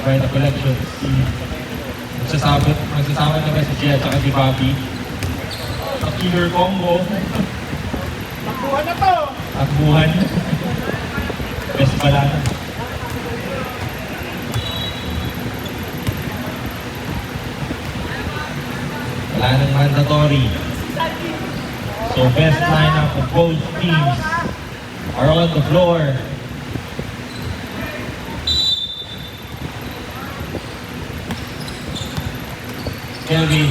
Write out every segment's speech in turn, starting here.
by the collection team. Magsasama naman si Jet at si Bobby. Sa killer combo. Takbuhan na to! Takbuhan. Best pala. Wala nang mandatory. So best lineup of both teams are on the floor. Kelvin,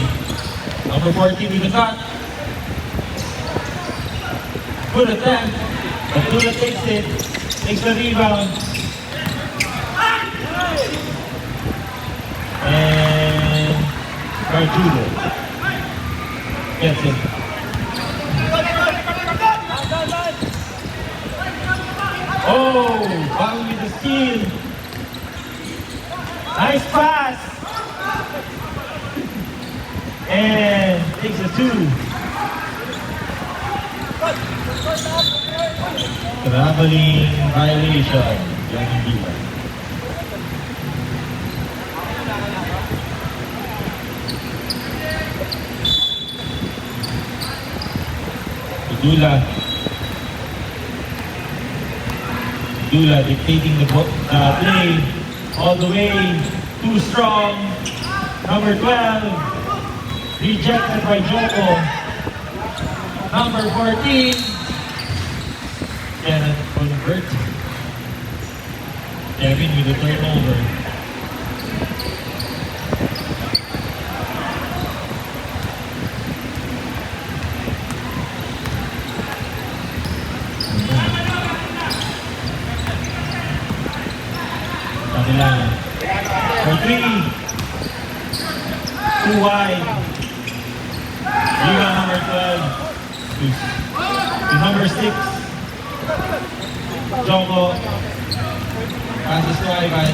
number 14 with the cut. Good attempt, but Dula takes it, takes the rebound. And Carjudo gets it. Oh, Bobby with the steal. Nice pass. And takes a two. Traveling violation. Yan hindi ba? Dula dictating the play all the way. Too strong. Number 12. Rejected by Joko. Number 14. Cannot convert. Kevin with the turnover. Kabila. For 3. Too wide. Rebound number 12 to number 6. Joko passes to Ivan.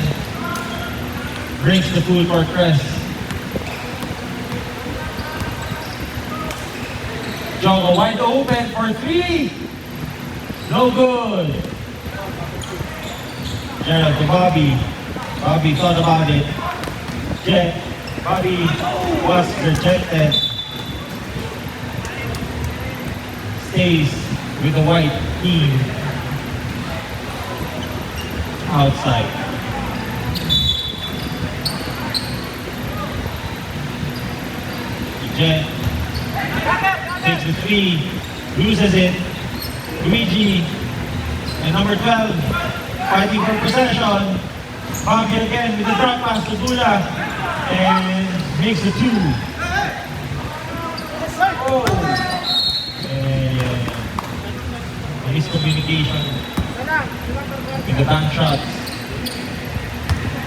Brings the full court press. Joko wide open for 3. No good. Gerald to Bobby. Bobby thought about it. Jet. Bobby was rejected. Stays with the white team outside. Jet takes the 3, loses it. Luigi and number 12 fighting for possession. Bobby again with the drop pass to Dula and makes the 2. Oh. Miscommunication in the bank shots.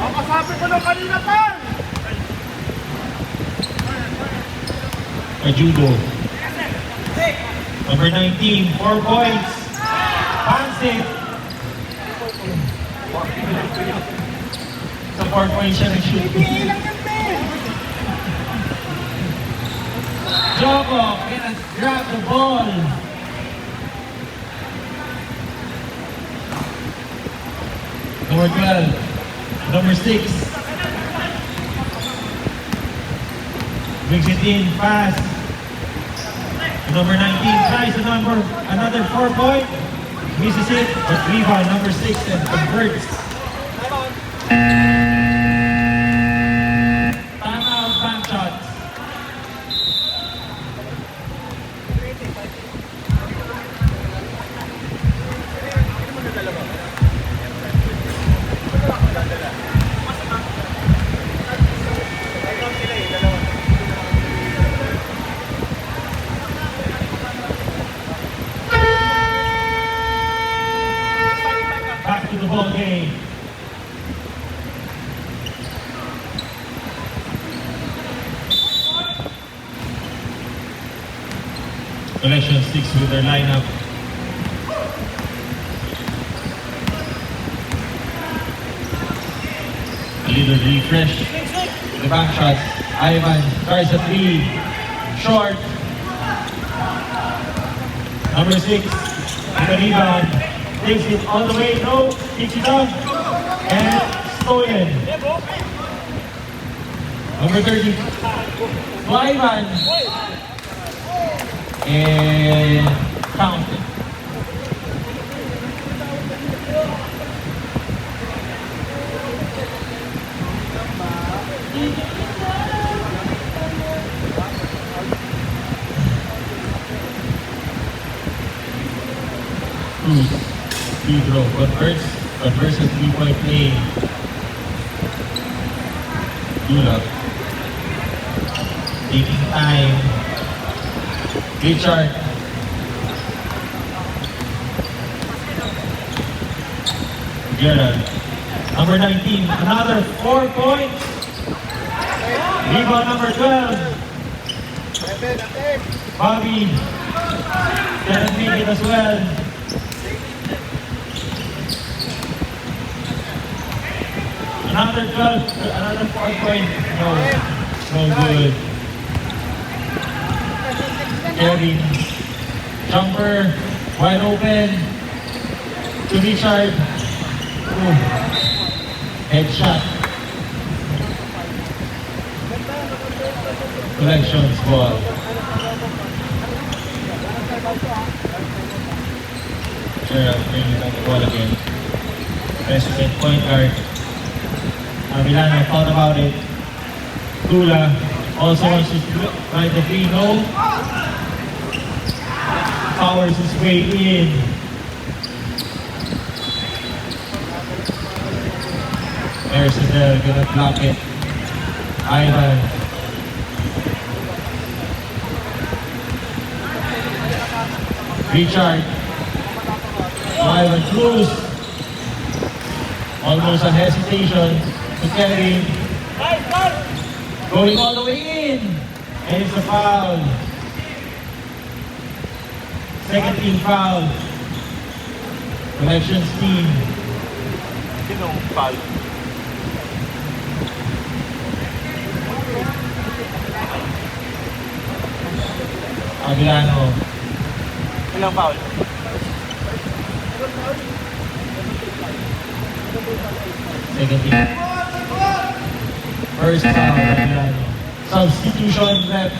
Makasabi ko lang kanina pa! Judo. Number 19, 4 points. Pants it. Sa 4 points siya nag-shoot. Joko cannot grab the ball. Number 12, number 6. Brings it in, pass. Number 19 tries another 4 point. Misses it, but rebound number 6 and converts. Timeout, bank shots. Back to the ball game. Collection sticks with their lineup. A little refresh. The back shots. Ivan tries a 3. Short. Number 6. With the rebound. Takes it all the way. No. Kicks it up. And stolen. Number 30. Ivan. And counted. Free throw. Converts a 3-point play. Dula. Taking time. Richard. Gerald. Number 19. Another 4 points. Rebound number 12. Bobby. Cannot make it as well. Another 12, another 4 point. No good. Kevin. Jumper. Wide open. To Richard. Ooh. Headshot. Collections ball. Gerald bringing up the ball again. Resident point guard. Milano thought about it. Dula also wants to try the free no. Powers his way in. Mercedes gonna block it. Ivan. Richard. Ivan Cruz. Almost a hesitation to Kevin. Going all the way in. And it's a foul. Second team foul. Collections team. Sinong foul? Aguilano. Ilang foul? Second team. First foul. Aguilano. Substitution rep.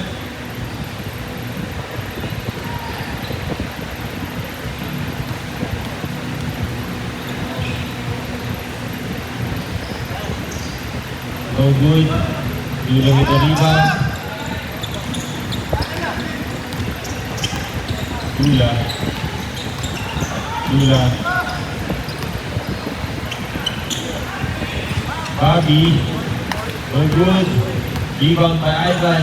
No good. Dula with the rebound. Dula. Bobby. No good. Rebound by Ivan.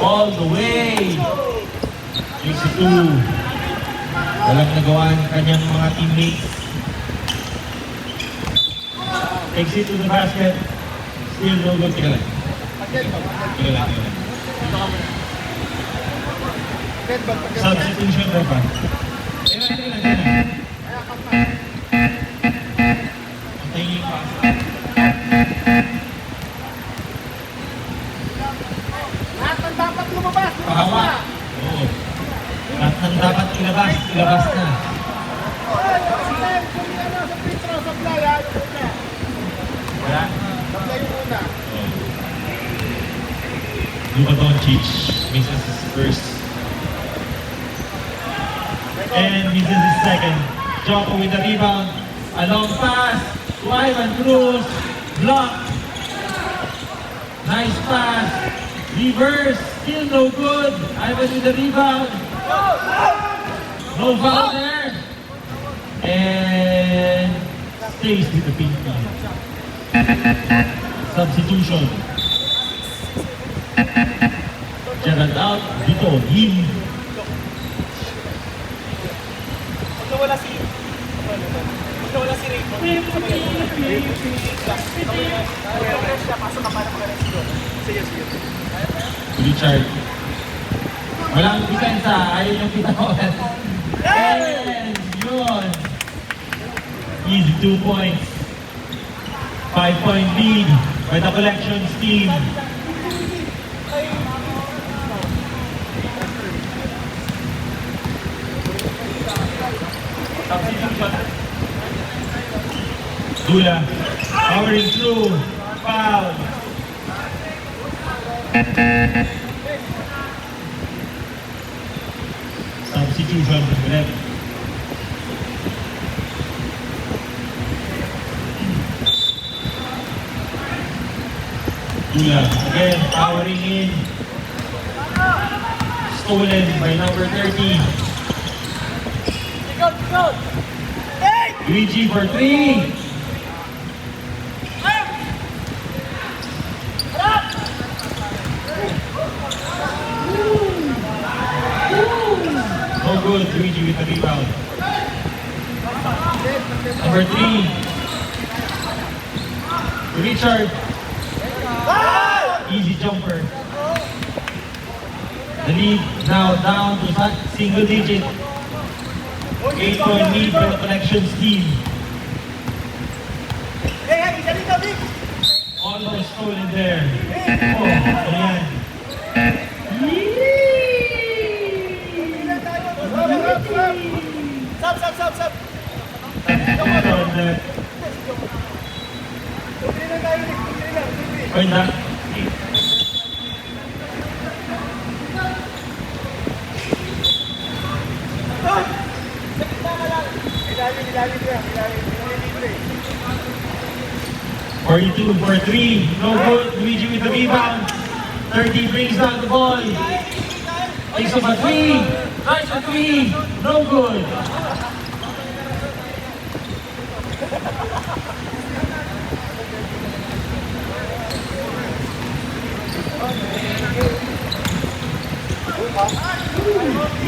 All the way. 6-2. Walang nagawa ang kanyang mga teammates. Takes it to the basket. Still no good. Teka lang. Substitution na ba? Teka lang. Antayin yung pass. Lahat ng dapat lumabas. Pahawa. Oo. Lahat ng dapat ilabas na. Sa pintro, sa playa, yung una. Wala? Sa playa yung una. Luka Doncic misses his first. And misses his second. Jocko with the rebound. A long pass to Ivan Cruz. Blocked. Nice pass. Reverse. Still no good. Ivan with the rebound. No foul there. And stays with the pink team. Substitution. Gerald out. Dito. Him. Pagkawala si Ray. Pasok ka para mag-arrest doon. Sige. Richard. Walang depensa. Ayaw yung pitawan. And yun. Easy 2 points. 5-point lead by the collections team. Substitution. Dula, powering through, foul. Substitution ulit. Dula, again, powering in. Stolen by number 30. Go! Hey! Luigi for 3. No good, Luigi with the rebound. Number 3. Richard. Easy jumper. The lead now down to single digit. 8-point lead for the collections team. Hey, dali ka, Vic! Almost stolen there. Oh, ayan. Sab! On that. Tumili lang tayo, Vic. Tumili lang. Point that. Ilalim ko yan. Ilalim. 42 for 3. No good. Luigi with the rebound. 30 brings down the ball. Takes up a 3. Tries a 3. No good.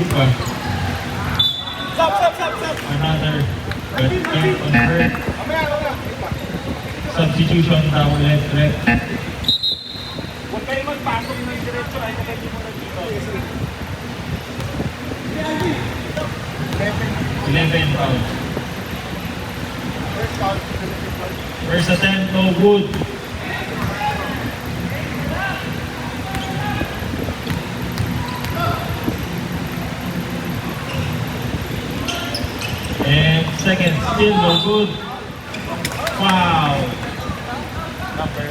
Luka. Sab! Another. But can't convert. Mamaya. Substitution now ulit. Huwag kayo magpasok ng diretso ay nagay mo na dito. 11 fouls. First foul. First attempt, no good. And second, still no good. Wow. Number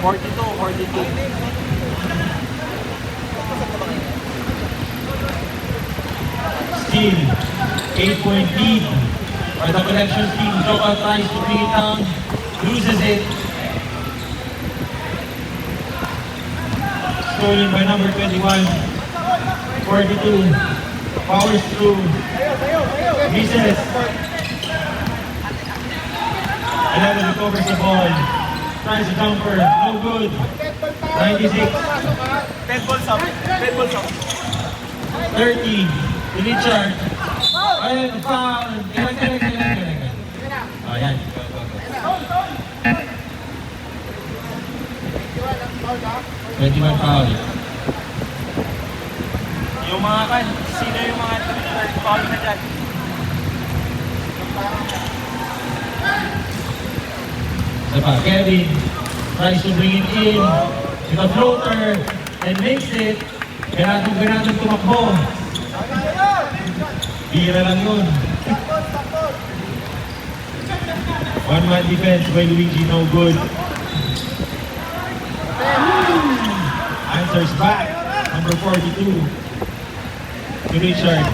42. Still, 8-point lead by the collections team. Joka tries to bring it down, loses it. Stolen by number 21. 42. Powers through. Misses. 11 recovers the ball. Tries a jumper. No good. 96. Dead ball sub. 30. To Richard. Ayun, foul. Kailan. Oh, yan. Go. 21 foul. Yung mga sino yung mga third foul na dyan? Isa pa, Kevin tries to bring it in with a floater and makes it. Ganadong tumakbo. Bira lang yun. 1-man defense by Luigi, no good. Answers back, number 42. To Richard.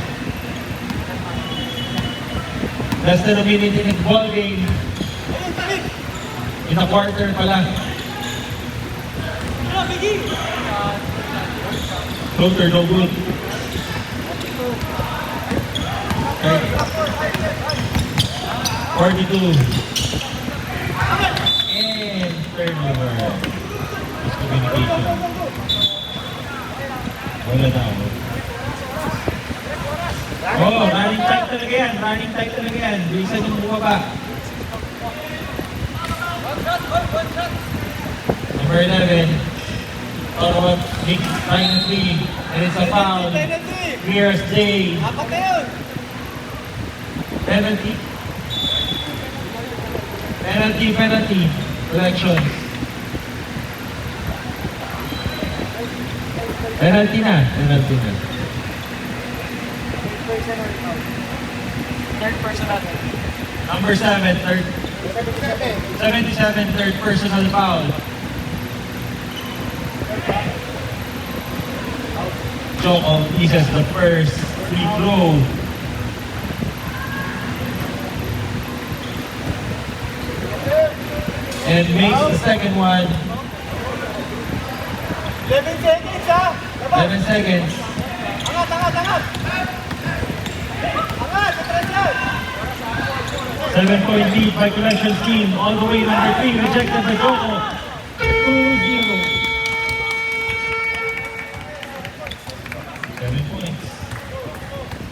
Less than a minute in the ball game. In a quarter pala. Floater, no good. Okay. 42. And turnover. Miscommunication. Wala na ako. Oh, running tight talaga yan. Bilisan yung bumaba. Number 11. Talk about Nick trying to three. And it's a foul. Clear as day. Apat na yun! Penalty. Collections. Penalty na. personal foul. Third personal. Number 7, 77, third personal foul. Choco misses the first free throw. And makes the second one. 11 seconds ha! 11 seconds. Angat! Angat! Atras yan! 7-point lead by collection scheme. All the way number 3, rejected by Choco. 2-0. 7 points.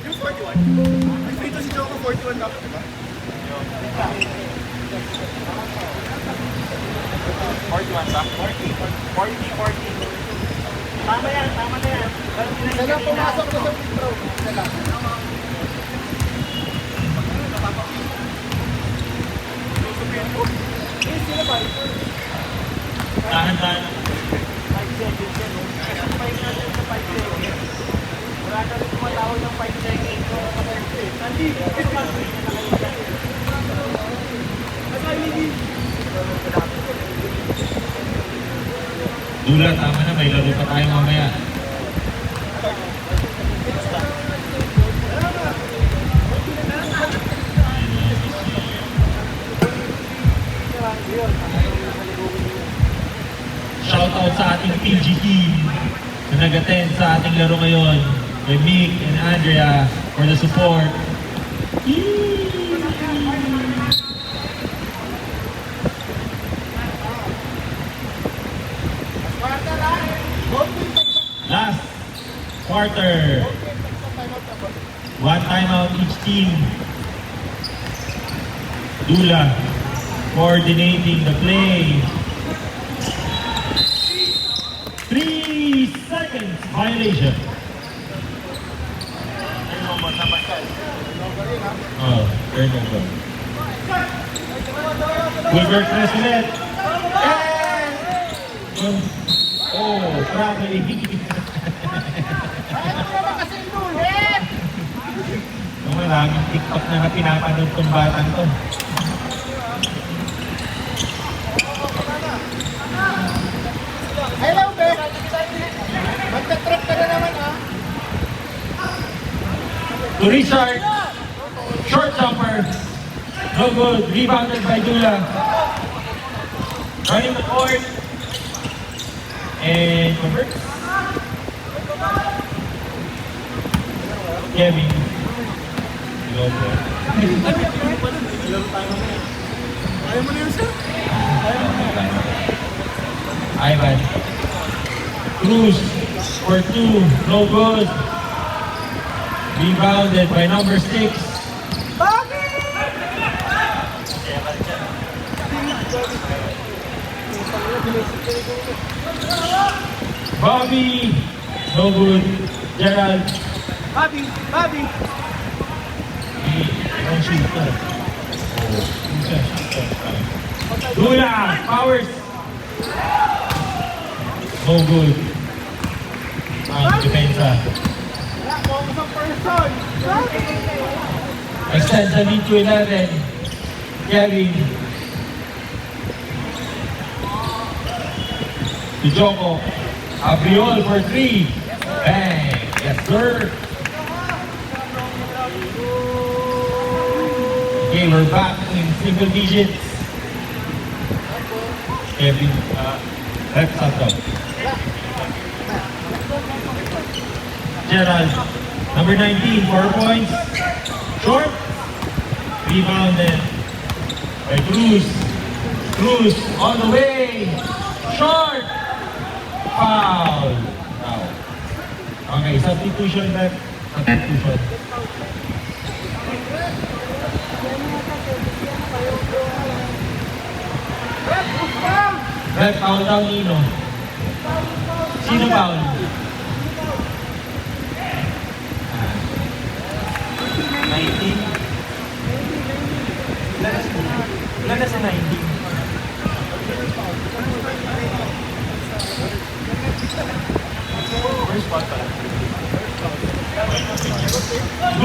Yung 41. Dito si Choco 41 dapat, di ba? 41 ba? 40. Tama yan, tama na yan. Isa lang pumasok na sa free throw. Isa lang. Sino ba? Tahan-tahan. 5 seconds yan. 5 natin sa 5 seconds. Wala na rin tumatawag ng 5 seconds. Nandi, ito ba? Dula, tama na. May laro pa tayo mamaya. Shoutout sa ating PG team na nag-attend sa ating laro ngayon. Kay Mick and Andrea for the support. Last quarter. One timeout each team. Dula coordinating the play. 3 seconds violation. Oh, turnover. Wilbert press ulit. Oh, probably. Maraming TikTok na pinapanood tong batang to. Hello, be! Magta-trip ka na naman, ha? To Richard. Short jumper. No good. Rebounded by Dula. Running the court. And converts. Kevin. Go for it. Ayaw mo na yun, sir? Ivan. Cruz for 2. No good. Rebounded by number 6. Bobby. No good. Gerald. Bobby! Don't shoot. Dula. Powers. No good. Depensa. Wala, focus ang person! Extends the lead to 11. Kevin. To Joko. Abriol for 3. Bang. Yes, sir. Okay, we're back in single digits. Kevin, left side up. Gerald, number 19, 4 points. Short. Rebounded by Cruz. Cruz all the way. Short. Foul. Foul. Okay, substitution back. Substitution. Rep, foul daw Nino. Sino foul? Ilan na sa 19? First spot pala.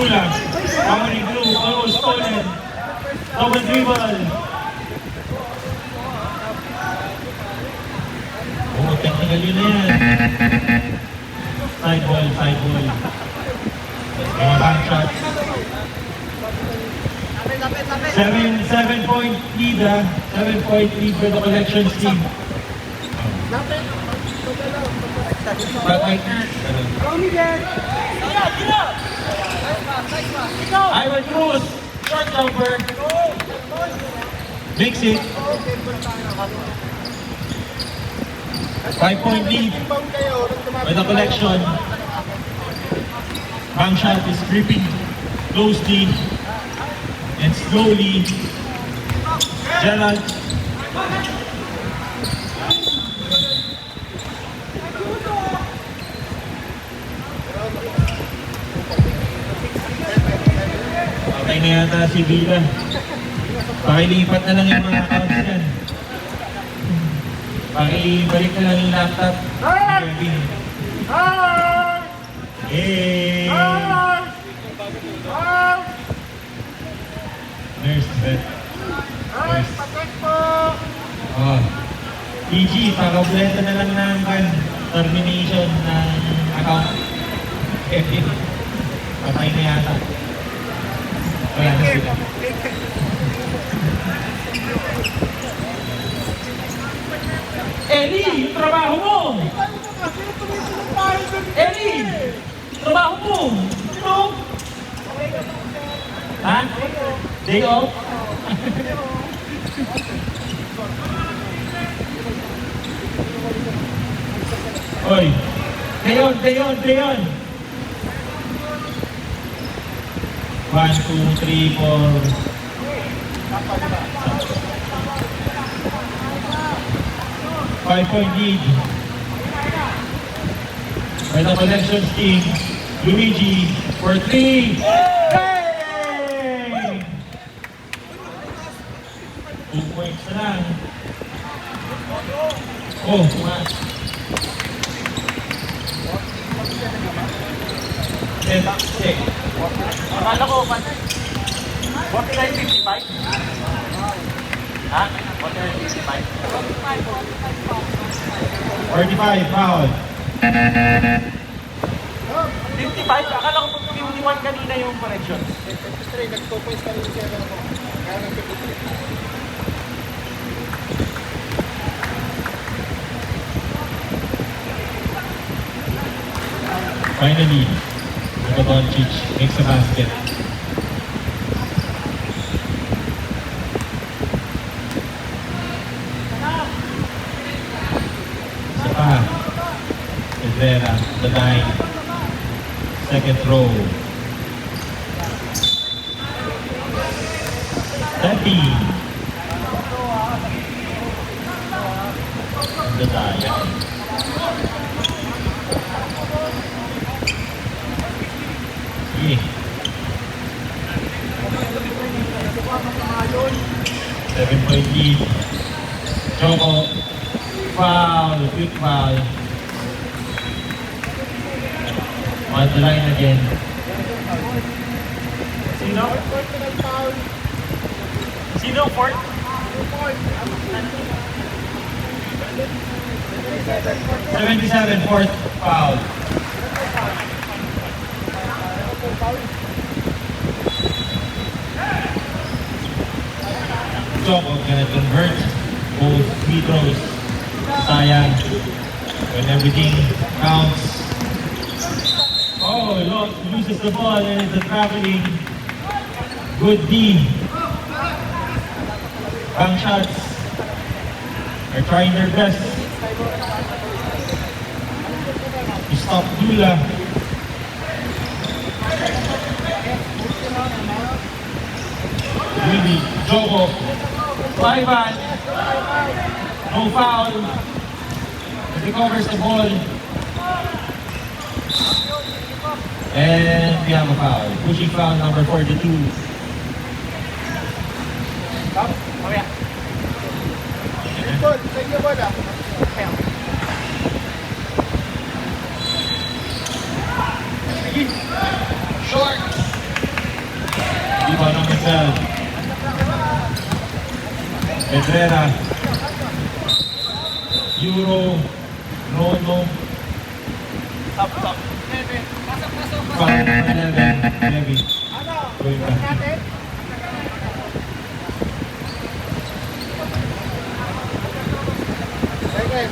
Dula, powering through, almost stolen. Double dribble. Oh, technical yun na yan. Side ball, side ball. Mga back shot. 7-point lead, 7-point lead for the collections team. Ivan Cruz, short jumper. Makes it. 5-point lead for the collection. Bang shot is creeping closely and slowly. Gerald. Okay na yata si Villa. Pakilipat na lang yung mga accounts yan. Pakibalik na lang yung laptop. Kevin. Hey! Nurse, vet. Nurse. Oh. PG, pakableta na lang ng termination ng account. Kevin. Patay na yata. Wala na sila. Eli, trabaho mo! Eli, trabaho mo! Ano? Ha? Day off? Oy, Dayon! 1, 2, 3, 4. 5-point lead. By the collections team, Luigi for 3. Hey! 2 points na lang. Oh, what? 10, 6. Akala ko, 49-55? Ha? 49-55? 45, foul. 55? Akala ko 51 kanina yung correction. Finally, Luka Doncic makes a basket. Sapa, Rivera, the 9. Second throw. Tepi. The dive. Yeah. 7-point lead. Choco. Foul. Quick foul. On the line again. Sino? Sino? Fort? 77, fourth foul. Choco gonna convert both free throws. Sayang. When everything counts. Oh, loses the ball and it's a traveling. Good D. Bang shots are trying their best to stop Dula. Really, Jogo. Ivan. No foul. Recovers the ball. And we have a foul. Pushing foul number 42. Short. Rebound number 12. Pedrera. Euro. Rono. Stop. Pasok. Foul number 11. Levy. Ano? Going back. Natin?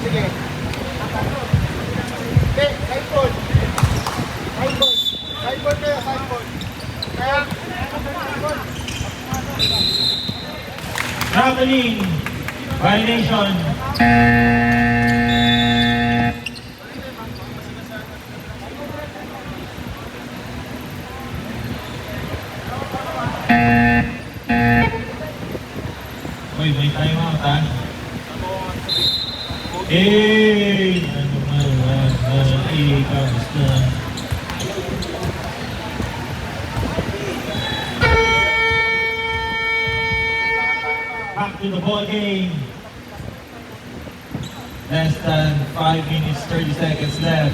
Sige. Okay, sideboard. Sideboard kayo, sideboard. Kaya, sideboard. Traveling. Violation. Uy, may time out ha. Ano man, kamusta? Back to the ball game. Less than 5 minutes, 30 seconds left.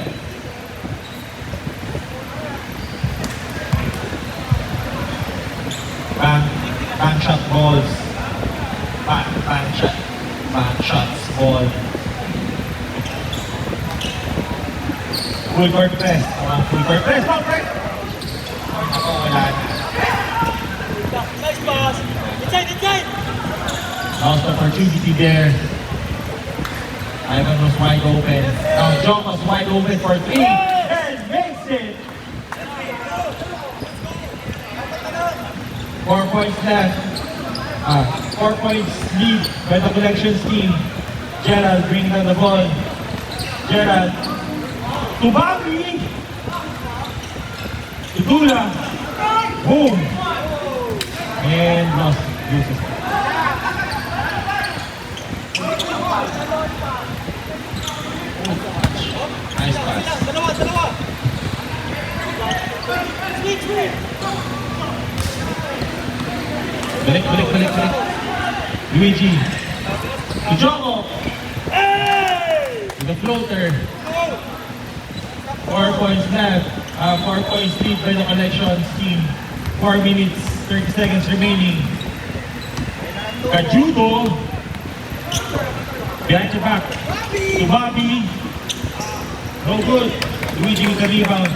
Bank shot balls. Bank shots ball. Full court press. Full court press. Ball press. Ako, wala na. Nice pass. Inside. Lost opportunity there. Ivan was wide open. Now John was wide open for 3 and makes it. 4 points left. 4 points lead by the collections team. Gerald bringing down the ball. Gerald to Bobby. To Dula. Boom. And loses. Nice pass. Dalawa. Switch. Balik. Luigi. To Joko. To the floater. 4 points left. 4 points lead by the collections team. 4 minutes, 30 seconds remaining. Kajudo. Behind the back. To Bobby. No good. Luigi with the rebound.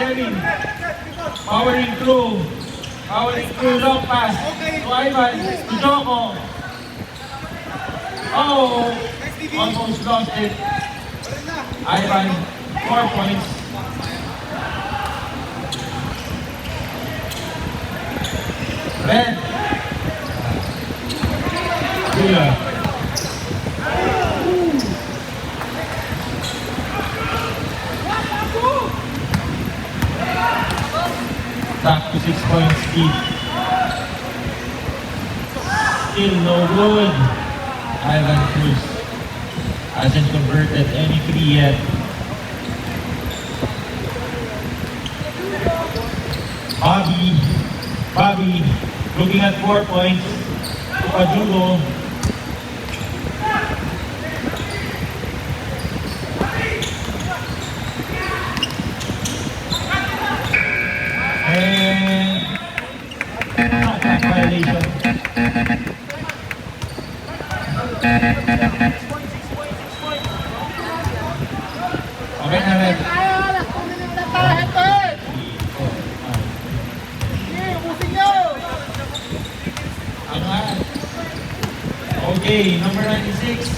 Kevin. Powering through. Long pass. To Ivan. To Joko. Oh. Almost lost it. Ivan. 4 points. Red. Dula. Back to 6 points lead. Still no good. Ivan Cruz hasn't converted any 3 yet. Bobby looking at 4 points. Pajudo. And violation. Okay na rin. Okay, number 96.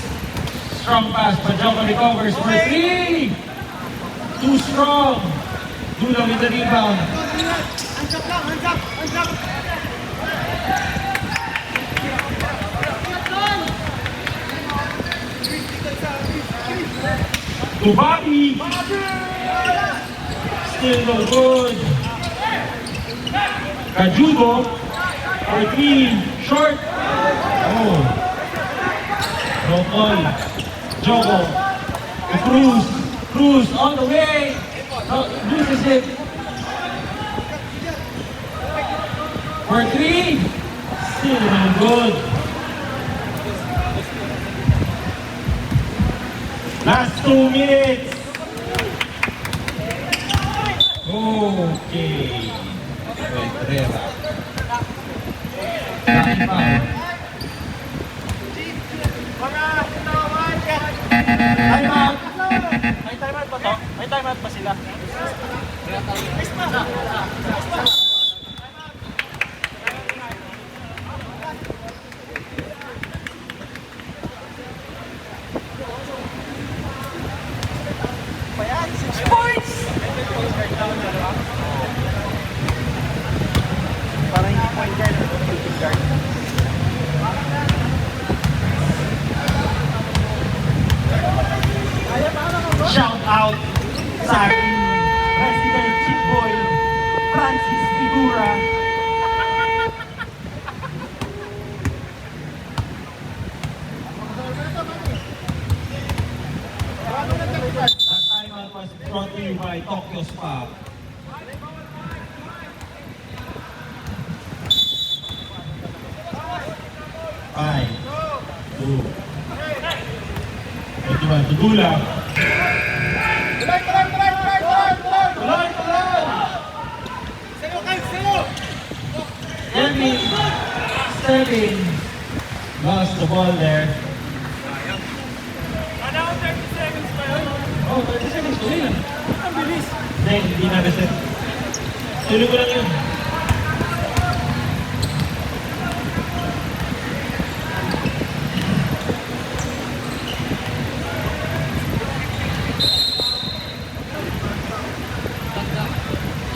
Strong pass, Pajoko recovers for 3. Too strong. Dula with the rebound. Hands up. To Bobby. Still no good. Kajudo for 3. Short. Oh. No call. Joko. To Cruz on the way. No, loses it. For 3. Still no good. Last 2 minutes. Okay. Joel Pereira. Time out. Time out. May timeout ba to? May timeout ba sila? Ayan, 6 points! Parang hindi point guard, shooting guard. Shout out sa ating resident chick boy, Francis Figura. That timeout was brought to you by Tokyo Spa. Five, two, 21, Tugula. Kevin Sterling lost the ball there. Oh, 30 seconds ko yun. Ang bilis! Hindi na reset. Tuloy ko lang yun.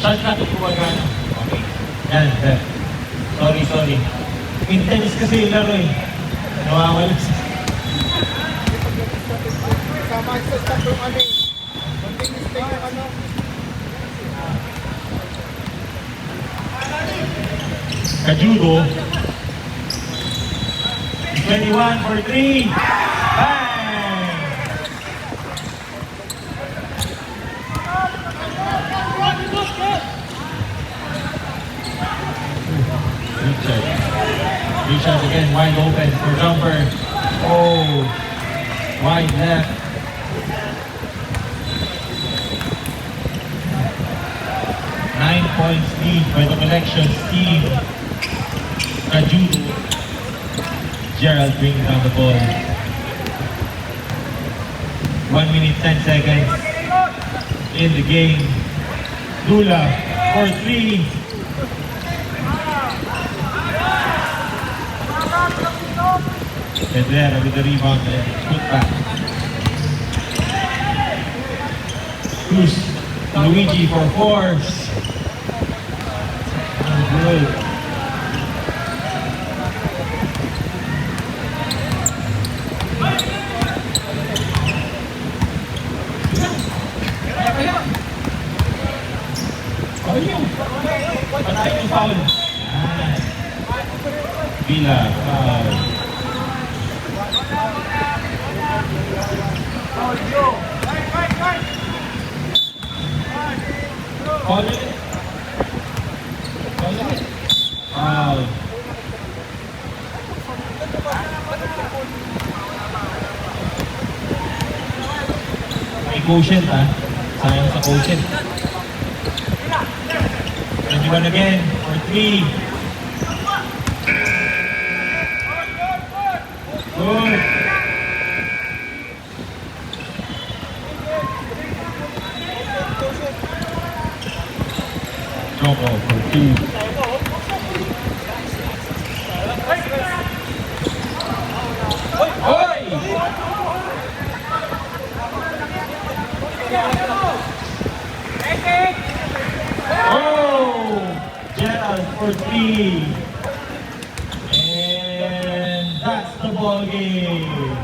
Shot natin kumagana. Okay. Yan, yan. Sorry. Intense kasi yung laro eh. Nawawala siya. Sama sa stop yung ano eh. Konting mistake yung ano. Kajudo. 21 for 3. Bang! Richard again, wide open for jumper. Oh, wide left. Nine points lead by the collection team. Kajudo. Gerald brings down the ball. 1 minute 10 seconds in the game. Dula for 3. Pedrera with the rebound and put back. Cruz, Luigi for 4. Good. Patay yung foul. Villa, foul. Foul ulit. Foul. May quotient ha. Sayang sa quotient. 21 again for 3. Good. Joko for 2. Hoy! Oh! Gerald for 3. And that's the ball game.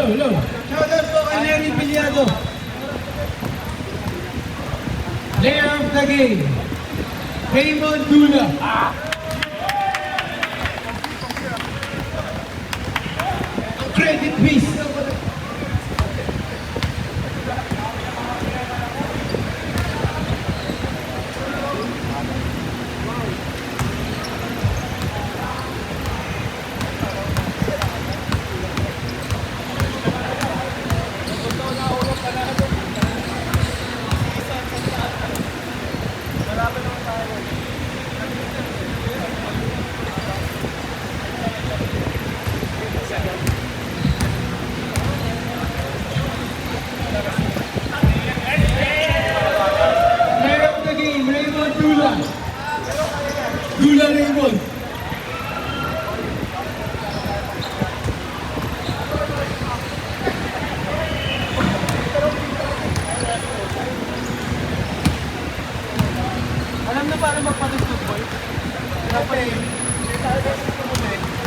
Hello. Shoutout po kay Larry Piliado. Player of the game, Raymond Dula. Credit please. Player of the game, Raymond Dula. Dula Raymond. Alam na paano magpatugtog, boy? Dapat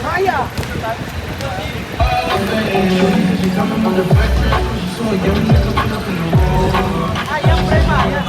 Kaya! Kaya, pre, kaya!